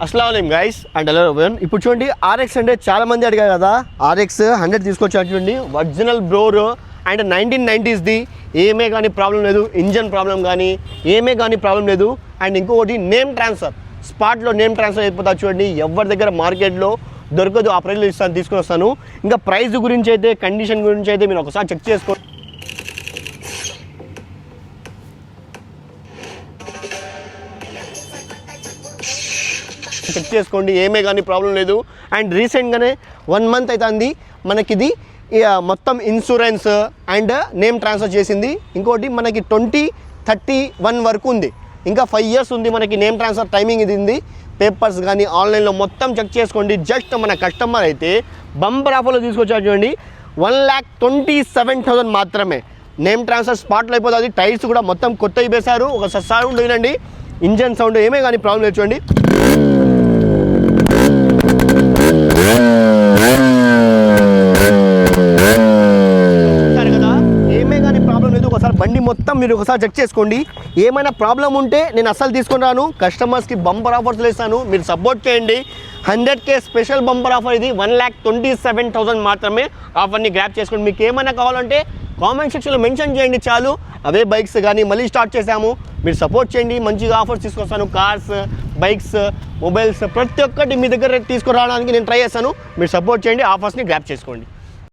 అస్సలాముఅలైకుం guys and hello everyone. ఇప్పుడు చూడండి RX అంటే చాలా మంది అడిగారు కదా, RX 100 తీసుకొచ్చారు చూడండి. ఒరిజినల్ బ్రోర్ అండ్ 1990sది. ఏమే కానీ ప్రాబ్లం లేదు, ఇంజన్ ప్రాబ్లం కానీ ఏమే కానీ ప్రాబ్లం లేదు. అండ్ ఇంకొకటి నేమ్ ట్రాన్స్ఫర్, స్పాట్లో నేమ్ ట్రాన్స్ఫర్ అయిపోతా చూడండి. ఎవరి దగ్గర మార్కెట్లో దొరకదు, ఆ ప్రైస్లో ఇస్తాను, తీసుకొని వస్తాను. ఇంకా ప్రైస్ గురించి అయితే, కండిషన్ గురించి అయితే మీరు ఒకసారి చెక్ చేసుకోండి. చెక్ చేసుకోండి, ఏమే కానీ ప్రాబ్లం లేదు. అండ్ రీసెంట్గానే 1 month అవుతుంది మనకిది మొత్తం ఇన్సూరెన్స్ అండ్ నేమ్ ట్రాన్స్ఫర్ చేసింది. ఇంకోటి మనకి 2031 వరకు ఉంది, ఇంకా 5 years ఉంది మనకి నేమ్ ట్రాన్స్ఫర్ టైమింగ్ ఇది ఉంది. పేపర్స్ కానీ ఆన్లైన్లో మొత్తం చెక్ చేసుకోండి. జస్ట్ మన కస్టమర్ అయితే బంపర్ ఆఫర్లో తీసుకొచ్చారు చూడండి. 1,27,000 మాత్రమే. నేమ్ ట్రాన్స్ఫర్ స్పాట్లో అయిపోతుంది. టైర్స్ కూడా మొత్తం కొత్తవి వేశారు. ఒక సౌండ్ వినండి, ఇంజన్ సౌండ్ ఏమే కానీ ప్రాబ్లం లేదు చూడండి. కదా ఏమే కానీ ప్రాబ్లం లేదు. ఒకసారి బండి మొత్తం మీరు ఒకసారి చెక్ చేసుకోండి. ఏమైనా ప్రాబ్లం ఉంటే నేను అస్సలు తీసుకొని రాను, కస్టమర్స్కి బంపర్ ఆఫర్స్ ఇస్తాను. మీరు సపోర్ట్ చేయండి. 100K స్పెషల్ బంపర్ ఆఫర్ ఇది. 1,27,000 మాత్రమే. ఆఫర్ని గ్రాప్ చేసుకోండి. మీకు ఏమైనా కావాలంటే కామెంట్ సెక్షన్లో మెన్షన్ చేయండి చాలు. అవే బైక్స్ కానీ మళ్ళీ స్టార్ట్ చేశాము, మీరు సపోర్ట్ చేయండి. మంచిగా ఆఫర్స్ తీసుకొస్తాను. కార్స్, బైక్స్, మొబైల్స్ ప్రతి ఒక్కటి మీ దగ్గర తీసుకురావడానికి నేను ట్రై చేస్తాను. మీరు సపోర్ట్ చేయండి, ఆఫర్స్ని గ్రాప్ చేసుకోండి.